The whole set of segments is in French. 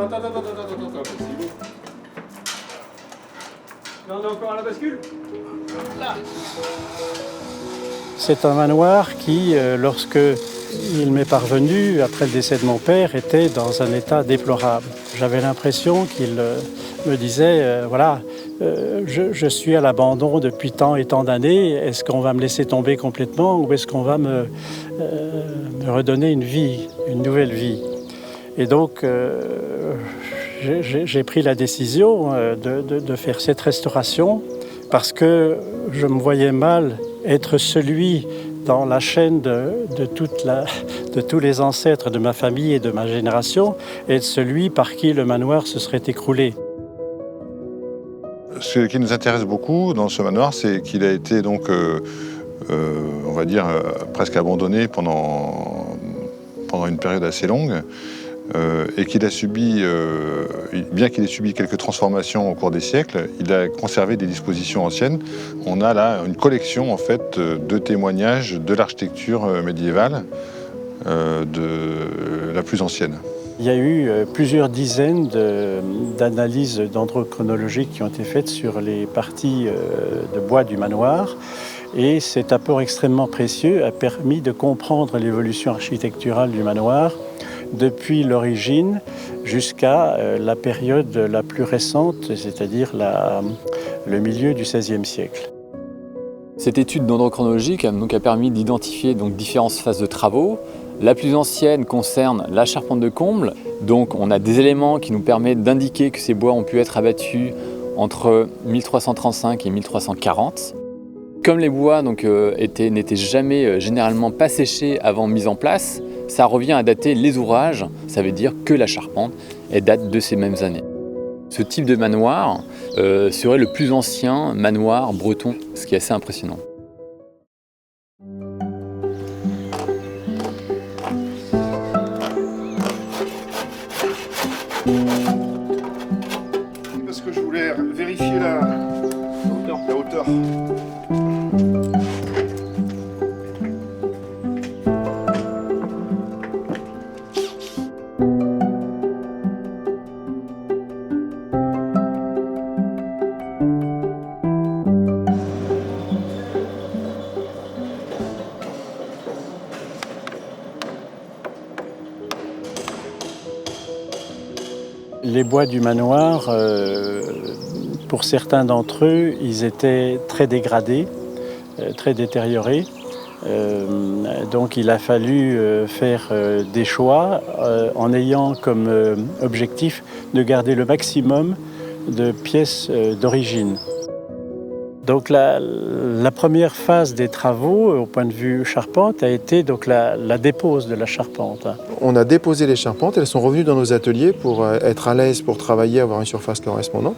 Attends, c'est où? Là, on est encore à la bascule? Là. C'est un manoir qui, lorsque il m'est parvenu, après le décès de mon père, était dans un état déplorable. J'avais l'impression qu'il me disait, voilà, je suis à l'abandon depuis tant et tant d'années, est-ce qu'on va me laisser tomber complètement ou est-ce qu'on va me redonner une vie, une nouvelle vie? Et donc, j'ai pris la décision de faire cette restauration parce que je me voyais mal être celui dans la chaîne de tous les ancêtres de ma famille et de ma génération, être celui par qui le manoir se serait écroulé. Ce qui nous intéresse beaucoup dans ce manoir, c'est qu'il a été donc, on va dire, presque abandonné pendant une période assez longue. Et qu'il a subi, bien qu'il ait subi quelques transformations au cours des siècles, il a conservé des dispositions anciennes. On a là une collection en fait de témoignages de l'architecture médiévale de la plus ancienne. Il y a eu plusieurs dizaines d'analyses dendrochronologiques qui ont été faites sur les parties de bois du manoir. Et cet apport extrêmement précieux a permis de comprendre l'évolution architecturale du manoir depuis l'origine jusqu'à la période la plus récente, c'est-à-dire le milieu du XVIe siècle. Cette étude dendrochronologique a permis d'identifier différentes phases de travaux. La plus ancienne concerne la charpente de comble. Donc on a des éléments qui nous permettent d'indiquer que ces bois ont pu être abattus entre 1335 et 1340. Comme les bois n'étaient jamais généralement pas séchés avant mise en place, ça revient à dater les ouvrages, ça veut dire que la charpente date de ces mêmes années. Ce type de manoir serait le plus ancien manoir breton, ce qui est assez impressionnant. Parce que je voulais vérifier la hauteur. Les bois du manoir, pour certains d'entre eux, ils étaient très dégradés, très détériorés. Donc il a fallu faire des choix en ayant comme objectif de garder le maximum de pièces d'origine. Donc la première phase des travaux, au point de vue charpente, a été donc la dépose de la charpente. On a déposé les charpentes, elles sont revenues dans nos ateliers pour être à l'aise pour travailler, avoir une surface correspondante.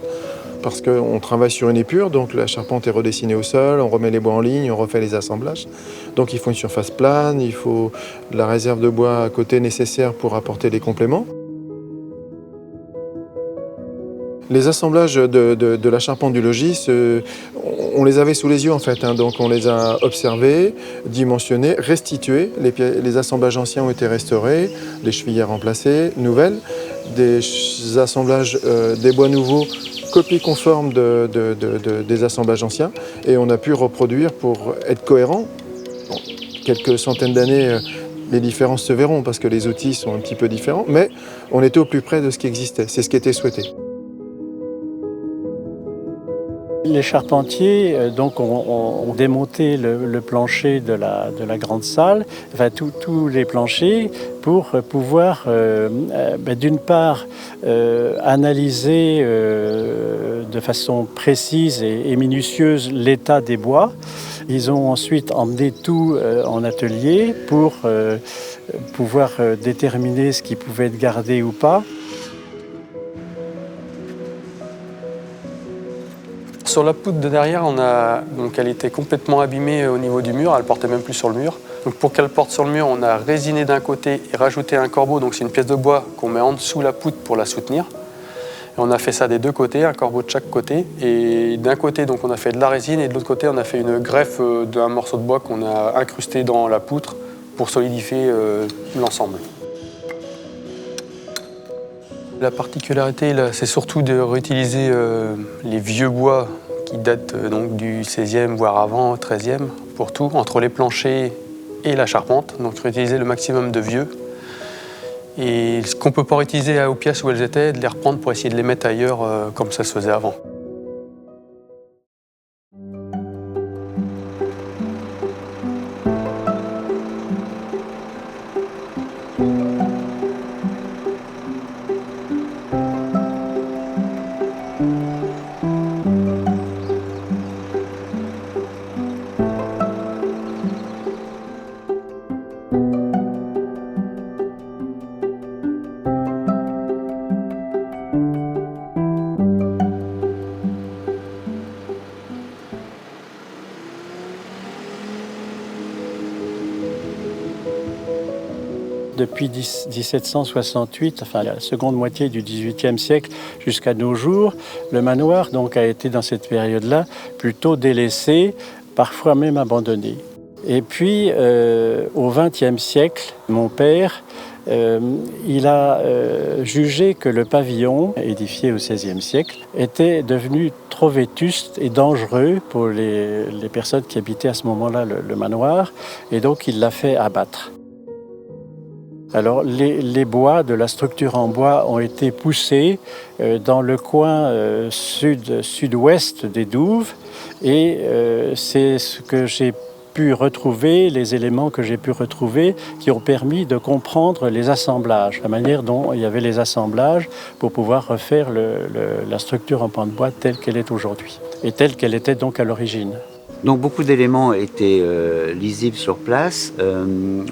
Parce qu'on travaille sur une épure, donc la charpente est redessinée au sol, on remet les bois en ligne, on refait les assemblages. Donc il faut une surface plane, il faut de la réserve de bois à côté nécessaire pour apporter les compléments. Les assemblages de la charpente du logis, on les avait sous les yeux en fait, donc on les a observés, dimensionnés, restitués. Les assemblages anciens ont été restaurés, les chevillères remplacées, nouvelles, des assemblages des bois nouveaux, copie conforme des assemblages anciens, et on a pu reproduire pour être cohérent. Bon, quelques centaines d'années, les différences se verront parce que les outils sont un petit peu différents, mais on était au plus près de ce qui existait, c'est ce qui était souhaité. Les charpentiers ont démonté le plancher de la grande salle, enfin tous les planchers, pour pouvoir d'une part analyser de façon précise et minutieuse l'état des bois. Ils ont ensuite emmené tout en atelier pour pouvoir déterminer ce qui pouvait être gardé ou pas. sur la poutre de derrière, elle était complètement abîmée au niveau du mur, elle ne portait même plus sur le mur. Donc pour qu'elle porte sur le mur, on a résiné d'un côté et rajouté un corbeau, donc c'est une pièce de bois qu'on met en dessous la poutre pour la soutenir. Et on a fait ça des deux côtés, un corbeau de chaque côté. Et d'un côté, donc, on a fait de la résine et de l'autre côté, on a fait une greffe d'un morceau de bois qu'on a incrusté dans la poutre pour solidifier l'ensemble. La particularité, c'est surtout de réutiliser les vieux bois qui datent donc du 16e, voire avant, 13e, pour tout, entre les planchers et la charpente. Donc réutiliser le maximum de vieux. Et ce qu'on ne peut pas réutiliser aux pièces où elles étaient, de les reprendre pour essayer de les mettre ailleurs comme ça se faisait avant. Depuis 1768, enfin la seconde moitié du XVIIIe siècle jusqu'à nos jours, le manoir donc a été dans cette période-là plutôt délaissé, parfois même abandonné. Et puis au XXe siècle, mon père il a jugé que le pavillon, édifié au XVIe siècle, était devenu trop vétuste et dangereux pour les personnes qui habitaient à ce moment-là le manoir, et donc il l'a fait abattre. Alors les bois de la structure en bois ont été poussés dans le coin sud-ouest des douves, et c'est ce que j'ai pu retrouver, les éléments que j'ai pu retrouver qui ont permis de comprendre les assemblages, la manière dont il y avait les assemblages pour pouvoir refaire la structure en pan de bois telle qu'elle est aujourd'hui et telle qu'elle était donc à l'origine. Donc beaucoup d'éléments étaient lisibles sur place.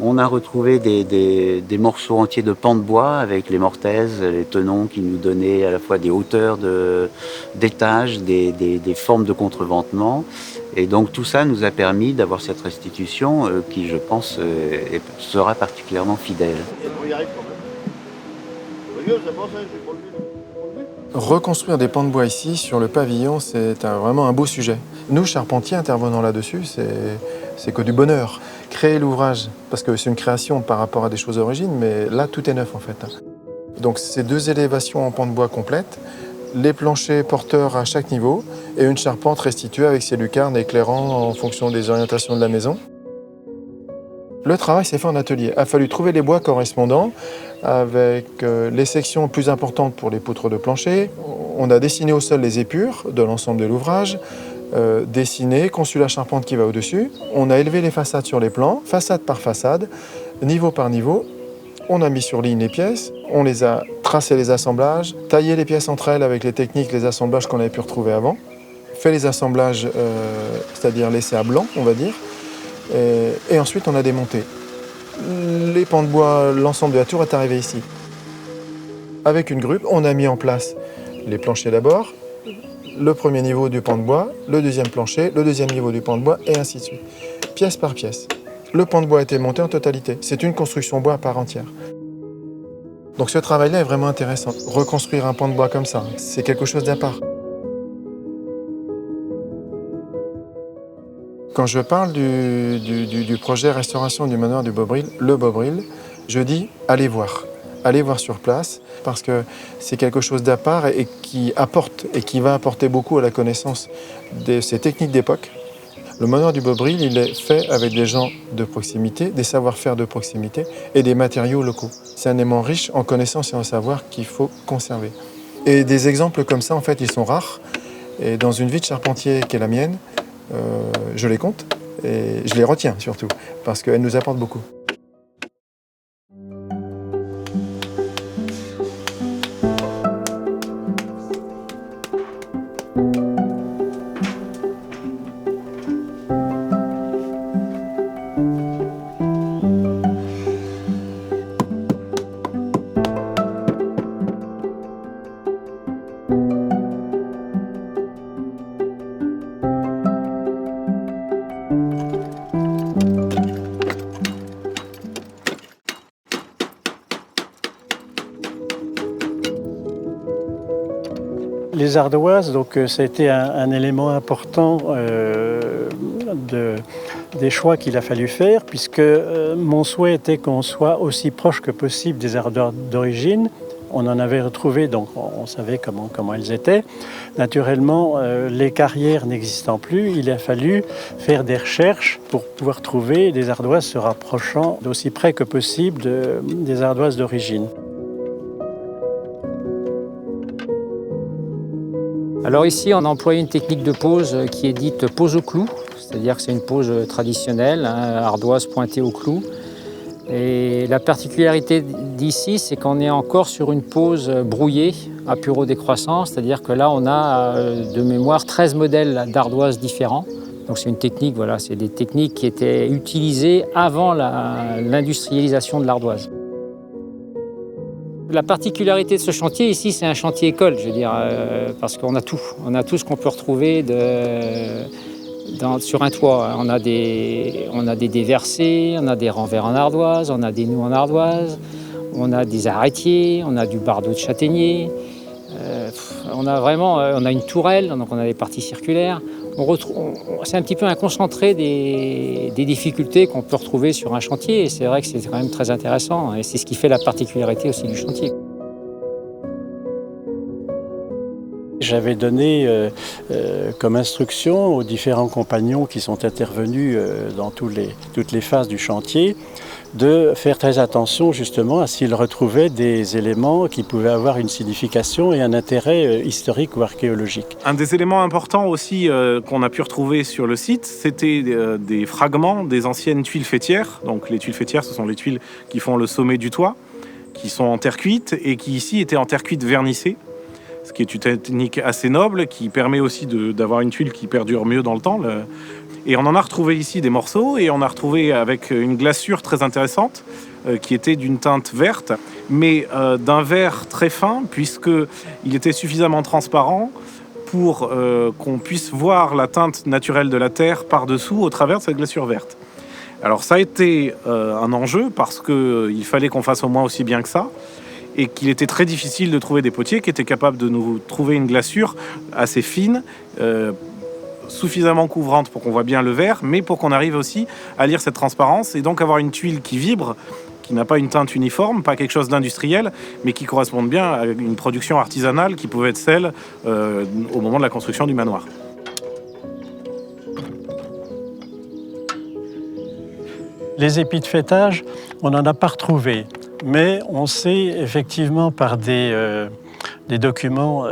On a retrouvé des morceaux entiers de pans de bois avec les mortaises, les tenons qui nous donnaient à la fois des hauteurs d'étages, des formes de contreventement. Et donc tout ça nous a permis d'avoir cette restitution qui, je pense, sera particulièrement fidèle. Reconstruire des pans de bois ici, sur le pavillon, c'est vraiment un beau sujet. Nous, charpentiers, intervenant là-dessus, c'est que du bonheur. Créer l'ouvrage, parce que c'est une création par rapport à des choses d'origine, mais là, tout est neuf en fait. Donc ces deux élévations en pans de bois complètes, les planchers porteurs à chaque niveau et une charpente restituée avec ses lucarnes éclairant en fonction des orientations de la maison. Le travail s'est fait en atelier. Il a fallu trouver les bois correspondants avec les sections plus importantes pour les poutres de plancher. On a dessiné au sol les épures de l'ensemble de l'ouvrage, dessiné, conçu la charpente qui va au-dessus. On a élevé les façades sur les plans, façade par façade, niveau par niveau. On a mis sur ligne les pièces, on les a tracé les assemblages, taillé les pièces entre elles avec les techniques, les assemblages qu'on avait pu retrouver avant, fait les assemblages, c'est-à-dire laissés à blanc, on va dire, et ensuite on a démonté. Les pans de bois, l'ensemble de la tour est arrivé ici. Avec une grue, on a mis en place les planchers d'abord, le premier niveau du pan de bois, le deuxième plancher, le deuxième niveau du pan de bois, et ainsi de suite, pièce par pièce. Le pan de bois a été monté en totalité. C'est une construction bois à part entière. Donc ce travail-là est vraiment intéressant. Reconstruire un pan de bois comme ça, c'est quelque chose d'à part. Quand je parle du projet restauration du manoir du Bobril, le Bobril, je dis allez voir sur place, parce que c'est quelque chose d'à part et qui apporte et qui va apporter beaucoup à la connaissance de ces techniques d'époque. Le manoir du Bobril, il est fait avec des gens de proximité, des savoir-faire de proximité et des matériaux locaux. C'est un élément riche en connaissances et en savoir qu'il faut conserver. Et des exemples comme ça, en fait, ils sont rares. Et dans une vie de charpentier qui est la mienne, je les compte et je les retiens surtout, parce qu'elles nous apportent beaucoup. les ardoises, donc, ça a été un élément important des choix qu'il a fallu faire, puisque mon souhait était qu'on soit aussi proche que possible des ardoises d'origine. On en avait retrouvé, donc on savait comment elles étaient. Naturellement, les carrières n'existant plus, il a fallu faire des recherches pour pouvoir trouver des ardoises se rapprochant d'aussi près que possible des ardoises d'origine. Alors ici, on a employé une technique de pose qui est dite pose au clou, c'est-à-dire que c'est une pose traditionnelle, ardoise pointée au clou. Et la particularité d'ici, c'est qu'on est encore sur une pose brouillée à puro décroissant, c'est-à-dire que là, on a de mémoire 13 modèles d'ardoises différents. Donc c'est une technique, voilà, c'est des techniques qui étaient utilisées avant l'industrialisation de l'ardoise. La particularité de ce chantier ici, c'est un chantier école, je veux dire, parce qu'on a tout. On a tout ce qu'on peut retrouver sur un toit. On a des déversés, on a des renvers en ardoise, on a des nœuds en ardoise, on a des arrêtiers, on a du bardeau de châtaignier. On a une tourelle, donc on a des parties circulaires. C'est un petit peu un concentré des difficultés qu'on peut retrouver sur un chantier. Et c'est vrai que c'est quand même très intéressant. Et c'est ce qui fait la particularité aussi du chantier. J'avais donné comme instruction aux différents compagnons qui sont intervenus dans toutes les phases du chantier de faire très attention justement à s'ils retrouvaient des éléments qui pouvaient avoir une signification et un intérêt historique ou archéologique. Un des éléments importants aussi qu'on a pu retrouver sur le site, c'était des fragments des anciennes tuiles faîtières. Donc les tuiles faîtières, ce sont les tuiles qui font le sommet du toit, qui sont en terre cuite et qui ici étaient en terre cuite vernissée. Ce qui est une technique assez noble, qui permet aussi d'avoir une tuile qui perdure mieux dans le temps. Et on en a retrouvé ici des morceaux, et on a retrouvé avec une glaçure très intéressante, qui était d'une teinte verte, mais d'un vert très fin, puisqu'il était suffisamment transparent pour qu'on puisse voir la teinte naturelle de la terre par-dessous au travers de cette glaçure verte. Alors ça a été un enjeu, parce qu'il fallait qu'on fasse au moins aussi bien que ça, et qu'il était très difficile de trouver des potiers qui étaient capables de nous trouver une glaçure assez fine, suffisamment couvrante pour qu'on voit bien le vert, mais pour qu'on arrive aussi à lire cette transparence et donc avoir une tuile qui vibre, qui n'a pas une teinte uniforme, pas quelque chose d'industriel, mais qui corresponde bien à une production artisanale qui pouvait être celle au moment de la construction du manoir. Les épis de fêtage, on n'en a pas retrouvé, mais on sait effectivement par des documents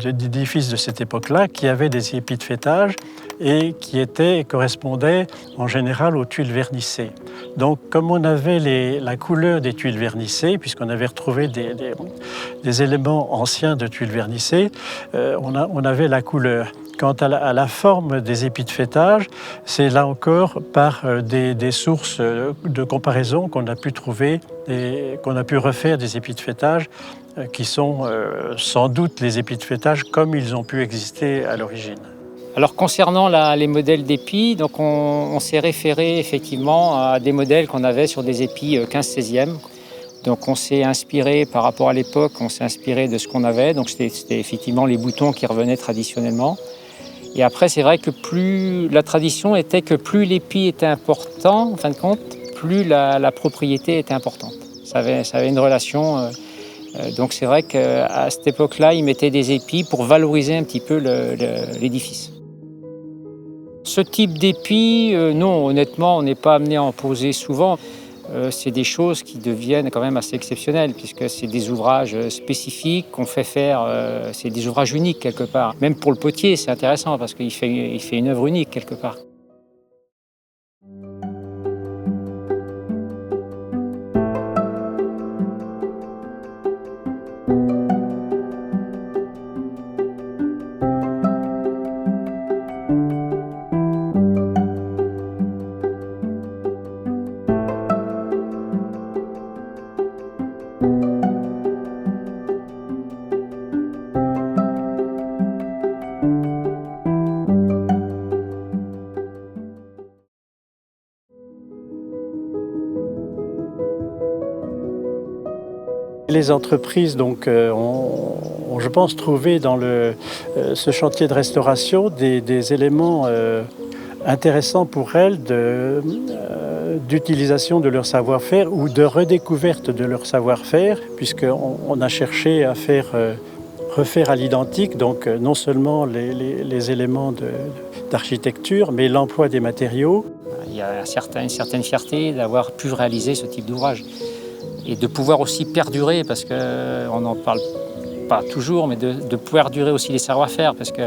d'édifices de cette époque-là qui avaient des épis de fêtage et qui correspondaient en général aux tuiles vernissées. Donc comme on avait la couleur des tuiles vernissées, puisqu'on avait retrouvé des éléments anciens de tuiles vernissées, on avait la couleur. Quant à la forme des épis de fêtage, c'est là encore par des sources de comparaison qu'on a pu trouver et qu'on a pu refaire des épis de fêtage qui sont sans doute les épis de fêtage comme ils ont pu exister à l'origine. Alors concernant les modèles d'épis, donc on s'est référé effectivement à des modèles qu'on avait sur des épis 15-16e. Donc on s'est inspiré par rapport à l'époque, on s'est inspiré de ce qu'on avait. Donc c'était effectivement les boutons qui revenaient traditionnellement. Et après, c'est vrai que la tradition était que plus l'épi était important, en fin de compte, plus la propriété était importante. Ça avait une relation. Donc c'est vrai qu'à cette époque-là, ils mettaient des épis pour valoriser un petit peu l'édifice. Ce type d'épi, non, honnêtement, on n'est pas amené à en poser souvent. C'est des choses qui deviennent quand même assez exceptionnelles, puisque c'est des ouvrages spécifiques qu'on fait faire, c'est des ouvrages uniques quelque part. Même pour le potier, c'est intéressant, parce qu'il fait une œuvre unique quelque part. les entreprises donc, ont, je pense, trouvé dans ce chantier de restauration des éléments intéressants pour elles d'utilisation de leur savoir-faire ou de redécouverte de leur savoir-faire, puisqu'on a cherché à refaire à l'identique, donc non seulement les éléments d'architecture, mais l'emploi des matériaux. Il y a une certaine fierté d'avoir pu réaliser ce type d'ouvrage et de pouvoir aussi perdurer, parce qu'on n'en parle pas toujours, mais de pouvoir durer aussi les savoir-faire, parce que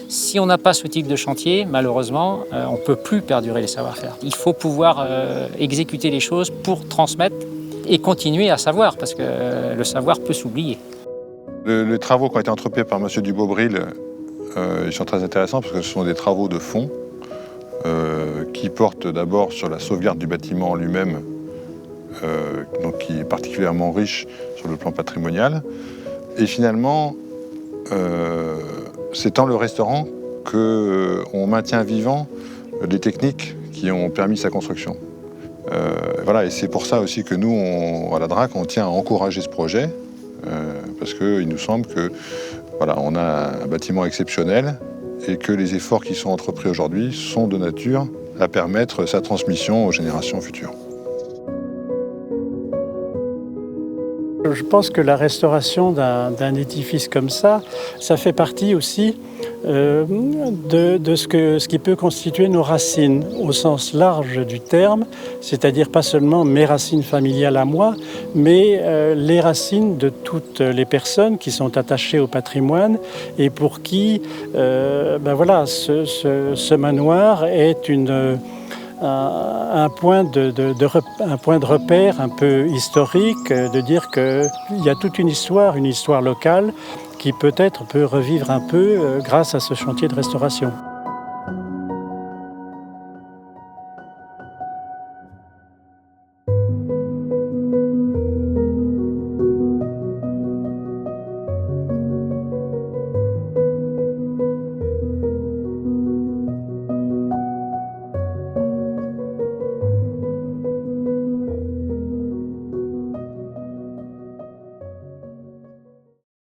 si on n'a pas ce type de chantier, malheureusement, on ne peut plus perdurer les savoir-faire. Il faut pouvoir exécuter les choses pour transmettre et continuer à savoir, parce que le savoir peut s'oublier. Les travaux qui ont été entrepris par M. Dubobril, ils sont très intéressants parce que ce sont des travaux de fond qui portent d'abord sur la sauvegarde du bâtiment en lui-même, donc qui est particulièrement riche sur le plan patrimonial. Et finalement, c'est dans le restaurant qu'on maintient vivant les techniques qui ont permis sa construction. Voilà, et c'est pour ça aussi que nous, à la DRAC, on tient à encourager ce projet, parce qu'il nous semble que voilà, on a un bâtiment exceptionnel et que les efforts qui sont entrepris aujourd'hui sont de nature à permettre sa transmission aux générations futures. Je pense que la restauration d'un édifice comme ça fait partie aussi de ce qui peut constituer nos racines au sens large du terme, c'est-à-dire pas seulement mes racines familiales à moi, mais les racines de toutes les personnes qui sont attachées au patrimoine et pour qui voilà, ce manoir est un point de repère un peu historique, de dire qu'il y a toute une histoire locale qui peut-être peut revivre un peu grâce à ce chantier de restauration.